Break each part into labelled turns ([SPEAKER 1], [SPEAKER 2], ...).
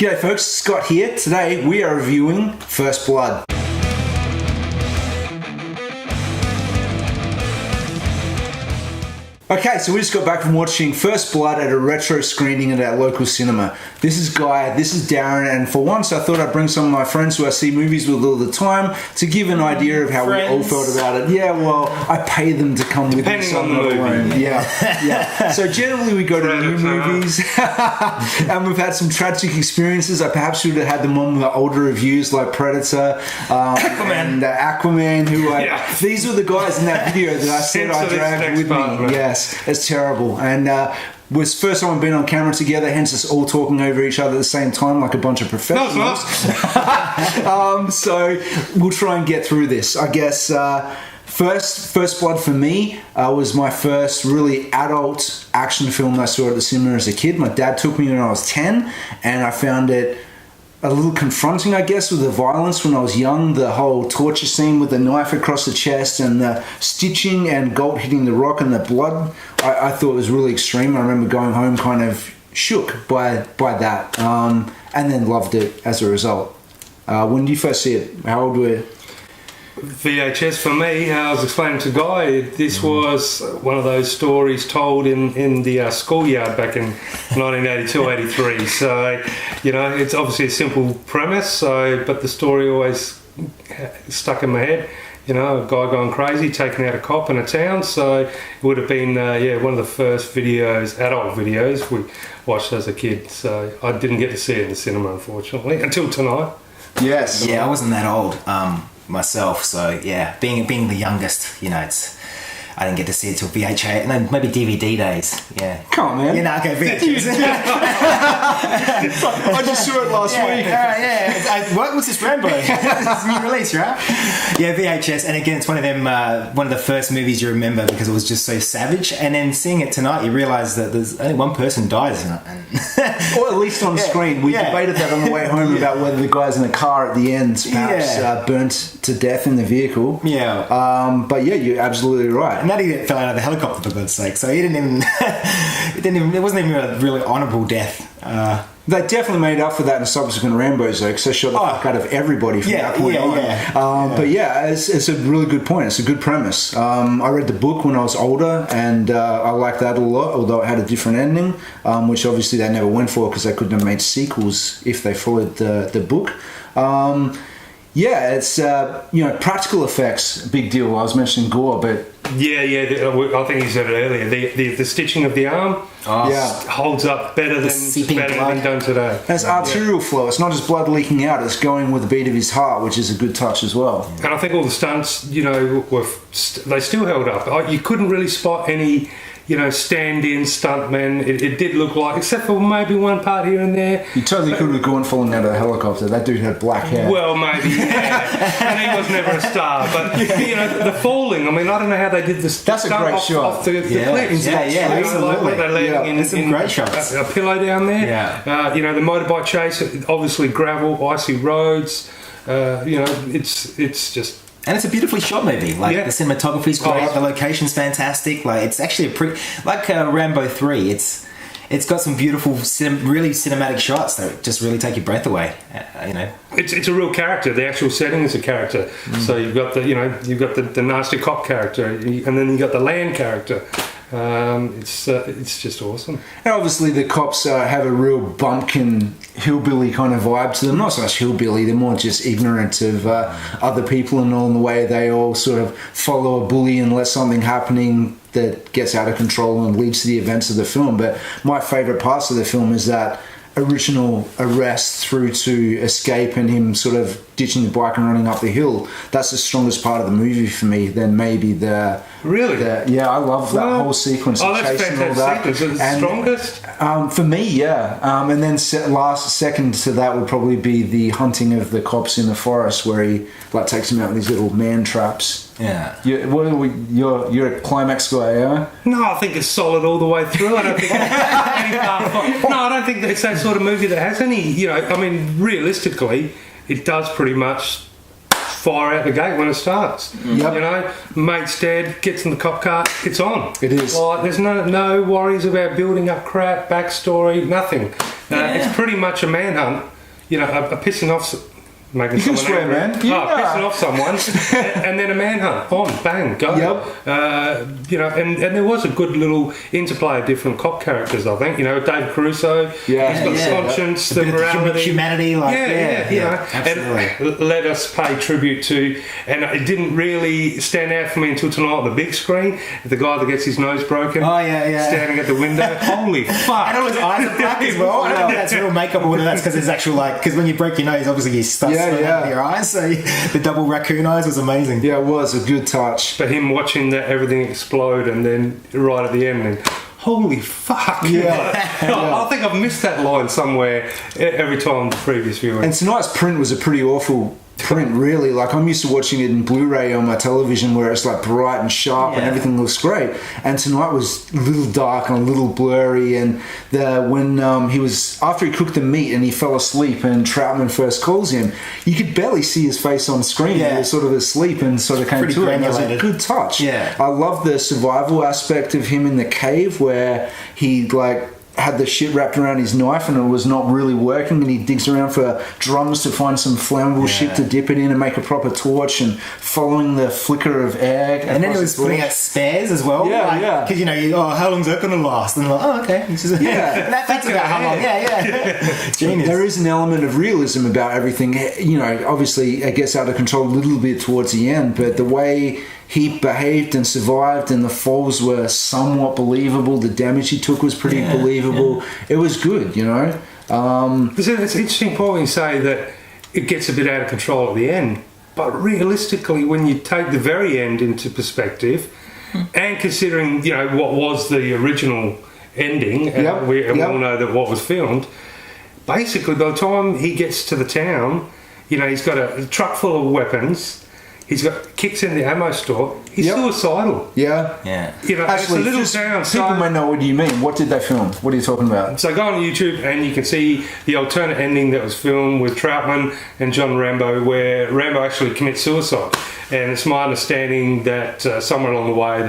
[SPEAKER 1] G'day folks, Scott here. Today we are reviewing First Blood. Okay, so we just got back from watching First Blood at a retro screening at our local cinema. This is Guy, this is Darren, and for once I thought I'd bring some of my friends who I see movies with all the time to give an idea of how we all felt about it. Yeah, well, I pay them to come with me.
[SPEAKER 2] Depending on the movie.
[SPEAKER 1] Yeah. So generally we go to new movies, and we've had some tragic experiences. I perhaps should have had them on with older reviews like Predator and Aquaman, these were the guys in that video that I said I dragged with me. Yes. It's terrible, and was first time we've been on camera together, hence us all talking over each other at the same time like a bunch of professionals. So we'll try and get through this. I guess First Blood for me was my first really adult action film I saw at the cinema as a kid. My dad took me when I was 10, and I found it a little confronting, I guess, with the violence when I was young. The whole torture scene with the knife across the chest and the stitching and Galt hitting the rock and the blood, I thought was really extreme. I remember going home kind of shook by that, and then loved it as a result. When did you first see it? How old were you?
[SPEAKER 2] VHS for me, I was explaining to Guy, this was one of those stories told in the schoolyard back in 1982-83. So, it's obviously a simple premise, but the story always stuck in my head. A guy going crazy, taking out a cop in a town. So it would have been, one of the first adult videos we watched as a kid. So I didn't get to see it in the cinema, unfortunately, until tonight.
[SPEAKER 1] Yes.
[SPEAKER 3] Yeah, I wasn't that old myself, so being the youngest, I didn't get to see it till VHS, and then maybe DVD days. Yeah.
[SPEAKER 1] Come on, man.
[SPEAKER 3] Okay, VHS.
[SPEAKER 1] I just saw it last week.
[SPEAKER 3] What's this Rambo? It's a new release, right? Yeah, VHS, and again, it's one of them, one of the first movies you remember because it was just so savage. And then seeing it tonight, you realise that there's only one person dies in it,
[SPEAKER 1] or at least on screen. We debated that on the way home about whether the guys in the car at the end perhaps burnt to death in the vehicle.
[SPEAKER 3] Yeah.
[SPEAKER 1] But yeah, you're absolutely right.
[SPEAKER 3] And that idiot fell out of the helicopter, for God's sake. So he didn't even. It wasn't even a really honourable death.
[SPEAKER 1] They definitely made up for that in subsequent Rambos, though, because they shot the fuck out of everybody from that point on. But it's a really good point. It's a good premise. I read the book when I was older, and I liked that a lot, although it had a different ending, which obviously they never went for because they couldn't have made sequels if they followed the book. It's practical effects, big deal. I was mentioning gore, but
[SPEAKER 2] I think you said it earlier. The stitching of the arm holds up better than done today.
[SPEAKER 1] And it's arterial flow. It's not just blood leaking out. It's going with the beat of his heart, which is a good touch as well.
[SPEAKER 2] And I think all the stunts, they still held up. You couldn't really spot any stand-in stuntmen. It did look like, except for maybe one part here and there.
[SPEAKER 1] You totally could have gone falling out of a helicopter. That dude had black hair.
[SPEAKER 2] Well, maybe, and he was never a star. But the falling. I mean, I don't know how they did this.
[SPEAKER 1] That's a great shot.
[SPEAKER 2] Off the cliffs.
[SPEAKER 3] Absolutely.
[SPEAKER 2] They're landing in
[SPEAKER 3] some great shots.
[SPEAKER 2] A pillow down there.
[SPEAKER 3] Yeah.
[SPEAKER 2] The motorbike chase. Obviously, gravel, icy roads. It's just.
[SPEAKER 3] And it's a beautifully shot movie. The cinematography's great, the location's fantastic. It's actually Rambo 3. It's got some beautiful, really cinematic shots that just really take your breath away.
[SPEAKER 2] It's a real character. The actual setting is a character. So you've got the nasty cop character, and then you've got the land character. It's just awesome.
[SPEAKER 1] And obviously the cops have a real bumpkin hillbilly kind of vibe to them. Not so much hillbilly, they're more just ignorant of other people and all in the way they all sort of follow a bully and let something happening that gets out of control and leads to the events of the film. But my favourite parts of the film is that original arrest through to escape and him sort of ditching the bike and running up the hill. That's the strongest part of the movie for me than maybe the...
[SPEAKER 2] Really?
[SPEAKER 1] I love that whole sequence of chasing all that.
[SPEAKER 2] Is it the strongest?
[SPEAKER 1] For me, and then second to that would probably be the hunting of the cops in the forest where he takes them out with these little man traps.
[SPEAKER 3] Yeah.
[SPEAKER 1] You're a climax guy, yeah?
[SPEAKER 2] No, I think it's solid all the way through. I don't think I don't think that it's that sort of movie that has any, realistically, it does pretty much fire out the gate when it starts.
[SPEAKER 1] Yep.
[SPEAKER 2] You know, mate's dead, gets in the cop car, it's on.
[SPEAKER 1] It is.
[SPEAKER 2] Like, there's no worries about building up crap, backstory, nothing. It's pretty much a manhunt. You know, a pissing off. Making
[SPEAKER 1] You can
[SPEAKER 2] someone
[SPEAKER 1] swear,
[SPEAKER 2] angry.
[SPEAKER 1] man.
[SPEAKER 2] Pissing off someone, and then a manhunt. On, bang, go.
[SPEAKER 1] Yep.
[SPEAKER 2] You know, and there was a good little interplay of different cop characters. I think, you know, Dave Caruso.
[SPEAKER 1] Yeah.
[SPEAKER 2] He's got the conscience, the
[SPEAKER 3] A bit of
[SPEAKER 2] morality,
[SPEAKER 3] humanity, like
[SPEAKER 2] you know,
[SPEAKER 3] absolutely.
[SPEAKER 2] and let us pay tribute to. And it didn't really stand out for me until tonight on the big screen. The guy that gets his nose broken.
[SPEAKER 3] Oh, yeah.
[SPEAKER 2] Standing at the window. Holy fuck!
[SPEAKER 3] And all his eyes are black as well. I don't know if that's real makeup or whether that's because there's actual, like, because when you break your nose, obviously you start sweating out of your eyes. So the double raccoon eyes was amazing.
[SPEAKER 1] Yeah, it was a good touch.
[SPEAKER 2] For him watching that everything explode and then right at the end, and holy fuck!
[SPEAKER 1] Yeah.
[SPEAKER 2] I think I've missed that line somewhere every time the previous viewing.
[SPEAKER 1] And tonight's print was a pretty awful print, really. Like, I'm used to watching it in Blu-ray on my television where it's like bright and sharp and everything looks great. And tonight was a little dark and a little blurry. And when he was, after he cooked the meat and he fell asleep and Troutman first calls him, you could barely see his face on screen. He was sort of asleep and sort of came
[SPEAKER 3] Pretty
[SPEAKER 1] to it. And it was a
[SPEAKER 3] granulated.
[SPEAKER 1] good touch.
[SPEAKER 3] Yeah.
[SPEAKER 1] I love the survival aspect of him in the cave where he had the shit wrapped around his knife and it was not really working, and he digs around for drums to find some flammable shit to dip it in and make a proper torch, and following the flicker of air.
[SPEAKER 3] And then he was putting out spares as well. Because, you know, how long's that going to last? And I'm like, oh, okay. That's about how long. Yeah. Genius.
[SPEAKER 1] There is an element of realism about everything. You know, obviously it gets out of control a little bit towards the end, but the way he behaved and survived, and the falls were somewhat believable. The damage he took was pretty believable. Yeah. It was good, you know.
[SPEAKER 2] It's an interesting point when you say that it gets a bit out of control at the end. But realistically, when you take the very end into perspective, and considering, you know, what was the original ending, and we all know that what was filmed, basically by the time he gets to the town, you know, he's got a truck full of weapons. He's got kicks in the ammo store. He's suicidal.
[SPEAKER 1] Yeah.
[SPEAKER 2] You know,
[SPEAKER 1] actually,
[SPEAKER 2] it's a little town.
[SPEAKER 1] People may know what you mean. What did they film? What are you talking about?
[SPEAKER 2] So go on YouTube and you can see the alternate ending that was filmed with Troutman and John Rambo, where Rambo actually commits suicide. And it's my understanding that somewhere along the way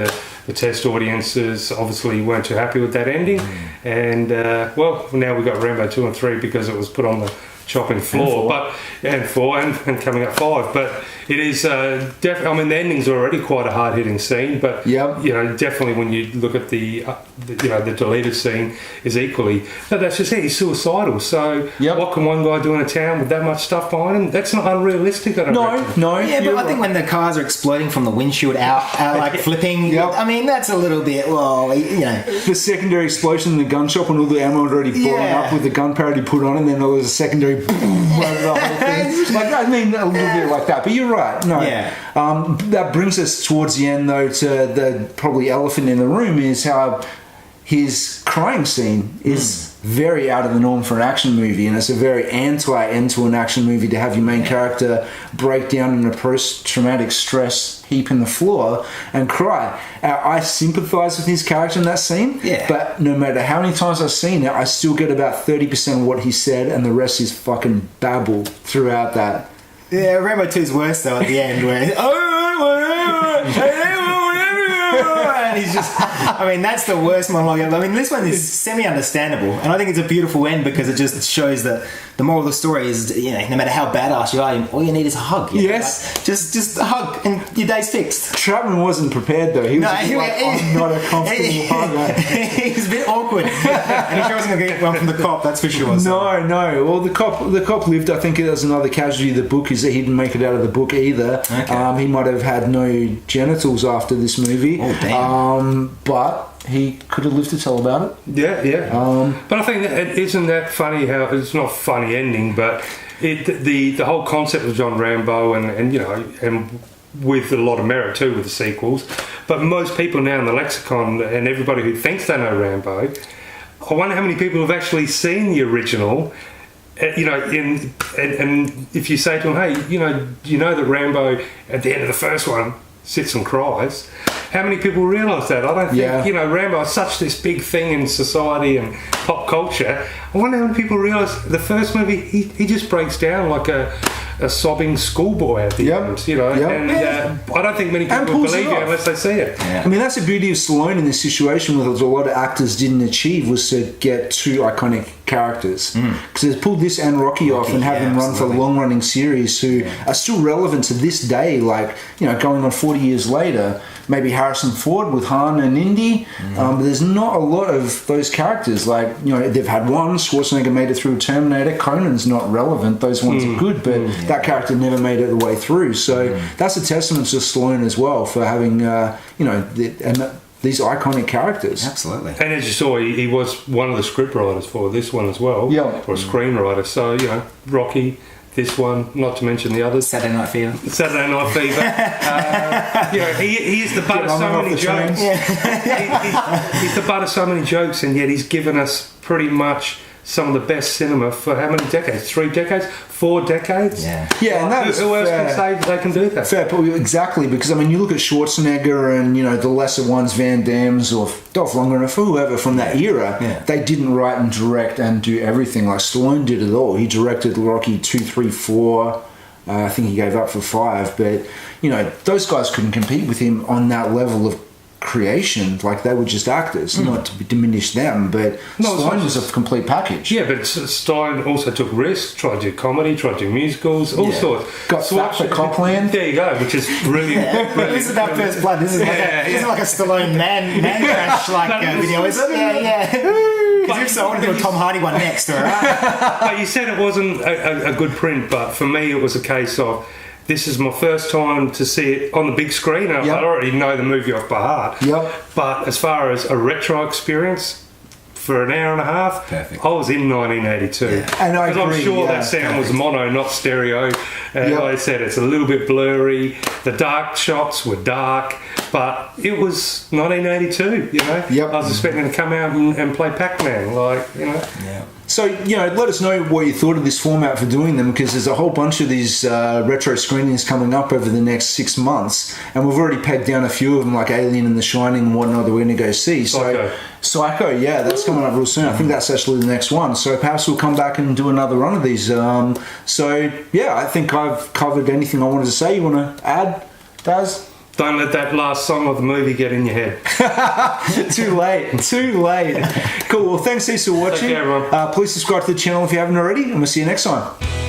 [SPEAKER 2] the test audiences obviously weren't too happy with that ending. And well, now we've got Rambo 2 and 3 because it was put on the chopping floor, and 4 and coming up 5. But it is definitely. I mean, the ending's already quite a hard-hitting scene, but you know, definitely when you look at the you know, the deleted scene is equally. No, that's just it. He's suicidal. So what can one guy do in a town with that much stuff behind him? That's not unrealistic. I don't reckon.
[SPEAKER 1] No.
[SPEAKER 3] Yeah, but I think when the cars are exploding from the windshield out like flipping, I mean, that's a little bit. Well, you know,
[SPEAKER 1] the secondary explosion in the gun shop and all the ammo had already blown up with the gunpowder he put on, and then there was a secondary boom over the whole thing. Like, I mean, a little bit like that. But you're right. No. That brings us towards the end, though, to the probably elephant in the room is how his crying scene is very out of the norm for an action movie, and it's a very anti-end to an action movie to have your main character break down in a post-traumatic stress heap in the floor and cry. I sympathise with his character in that scene, but no matter how many times I've seen it, I still get about 30% of what he said, and the rest is fucking babble throughout that.
[SPEAKER 3] Yeah, Rambo 2's worse though at the end where and he's just, I mean, that's the worst monologue ever. I mean, this one is semi-understandable, and I think it's a beautiful end because it just shows that the moral of the story is, you know, no matter how badass you are, all you need is a hug.
[SPEAKER 1] Yes.
[SPEAKER 3] Like, just a hug and your day's fixed.
[SPEAKER 1] Troutman wasn't prepared though. He was I'm not a comfortable hugger.
[SPEAKER 3] He was a bit awkward. And he sure wasn't going to get one from the cop, that's for sure.
[SPEAKER 1] So. No. Well, the cop lived. I think there's another casualty of the book is that he didn't make it out of the book either. Okay. He might have had no genitals after this movie.
[SPEAKER 3] Oh, damn.
[SPEAKER 1] But he could have lived to tell about it.
[SPEAKER 2] Yeah. But I think isn't that funny how it's not a funny ending, but the whole concept of John Rambo and you know, and with a lot of merit too with the sequels. But most people now in the lexicon and everybody who thinks they know Rambo, I wonder how many people have actually seen the original. You know, and if you say to them, hey, you know that Rambo at the end of the first one sits and cries. How many people realise that? I don't think, you know, Rambo is such this big thing in society and pop culture. I wonder how many people realise the first movie, he just breaks down like a a sobbing schoolboy at the
[SPEAKER 1] Yep.
[SPEAKER 2] end, you know.
[SPEAKER 1] Yep.
[SPEAKER 2] And I don't think many
[SPEAKER 1] And
[SPEAKER 2] people
[SPEAKER 1] pulls
[SPEAKER 2] believe
[SPEAKER 1] it
[SPEAKER 2] you
[SPEAKER 1] off.
[SPEAKER 2] unless they see it.
[SPEAKER 3] Yeah.
[SPEAKER 1] I mean, that's the beauty of Stallone in this situation, with a lot of actors didn't achieve, was to get two iconic characters. Because they've pulled this and Rocky off and have
[SPEAKER 3] yeah,
[SPEAKER 1] them run
[SPEAKER 3] absolutely.
[SPEAKER 1] for long-running series who are still relevant to this day. Like, you know, going on 40 years later, maybe Harrison Ford with Han and Indy, but there's not a lot of those characters. Like, you know, they've had one. Schwarzenegger made it through Terminator. Conan's not relevant. Those ones are good, but that character never made it the way through. So that's a testament to Stallone as well for having, you know, these iconic characters.
[SPEAKER 3] Absolutely.
[SPEAKER 2] And as you saw, he was one of the scriptwriters for this one as well,
[SPEAKER 1] Yeah.
[SPEAKER 2] or a screenwriter. So, you know, Rocky, this one, not to mention the others.
[SPEAKER 3] Saturday Night Fever.
[SPEAKER 2] Saturday Night Fever. You know, he is the butt of so
[SPEAKER 1] Running off
[SPEAKER 2] many
[SPEAKER 1] the train.
[SPEAKER 2] jokes. He's the butt of so many jokes, and yet he's given us pretty much some of the best cinema for how many decades? 3 decades? 4 decades?
[SPEAKER 3] Yeah.
[SPEAKER 1] Yeah, and that was
[SPEAKER 2] Who else can
[SPEAKER 1] fair.
[SPEAKER 2] say that they can do that?
[SPEAKER 1] Fair point, exactly, because I mean, you look at Schwarzenegger and, you know, the lesser ones, Van Damme's or Dolph Lundgren or whoever from that era,
[SPEAKER 3] Yeah.
[SPEAKER 1] they didn't write and direct and do everything like Stallone did it all. He directed Rocky 2, 3, 4. I think he gave up for 5, but, you know, those guys couldn't compete with him on that level of creation. Like, they were just actors, not to diminish them, but
[SPEAKER 2] No, it's
[SPEAKER 1] Stallone
[SPEAKER 2] not
[SPEAKER 1] was
[SPEAKER 2] just-
[SPEAKER 1] a complete package.
[SPEAKER 2] Yeah, but Stein also took risks, tried to do comedy, tried to do musicals, all
[SPEAKER 1] Yeah.
[SPEAKER 2] sorts.
[SPEAKER 1] Got slapped for Copland.
[SPEAKER 2] There you go, which is really...
[SPEAKER 3] This is about First Blood. This is like this is like a Stallone man crash video, is it? Yeah. Because if so, I want to do a Tom Hardy one next, all right?
[SPEAKER 2] But you said it wasn't a good print, but for me it was a case of, this is my first time to see it on the big screen. I
[SPEAKER 1] Yep.
[SPEAKER 2] already know the movie off by heart.
[SPEAKER 1] Yep.
[SPEAKER 2] But as far as a retro experience, for an hour and a half,
[SPEAKER 3] Perfect.
[SPEAKER 2] I was in 1982.
[SPEAKER 1] And I
[SPEAKER 2] Because I'm
[SPEAKER 1] agree,
[SPEAKER 2] sure
[SPEAKER 1] yeah,
[SPEAKER 2] that sound was mono, not stereo. And
[SPEAKER 1] Yep.
[SPEAKER 2] like I said, it's a little bit blurry. The dark shots were dark, but it was 1982, you know?
[SPEAKER 1] Yep.
[SPEAKER 2] I was expecting to come out and play Pac-Man, like, you know?
[SPEAKER 3] Yeah.
[SPEAKER 1] So, you know, let us know what you thought of this format for doing them, because there's a whole bunch of these retro screenings coming up over the next 6 months, and we've already pegged down a few of them, like Alien and The Shining and whatnot, that we're going to go see. Psycho, yeah, that's coming up real soon. I think that's actually the next one. So perhaps we'll come back and do another run of these. So, yeah, I think I've covered anything I wanted to say. You want to add, Daz?
[SPEAKER 2] Don't let that last song of the movie get in your head.
[SPEAKER 1] Too late. Cool. Well, thanks heaps for watching.
[SPEAKER 2] Take care, everyone.
[SPEAKER 1] Please subscribe to the channel if you haven't already, and we'll see you next time.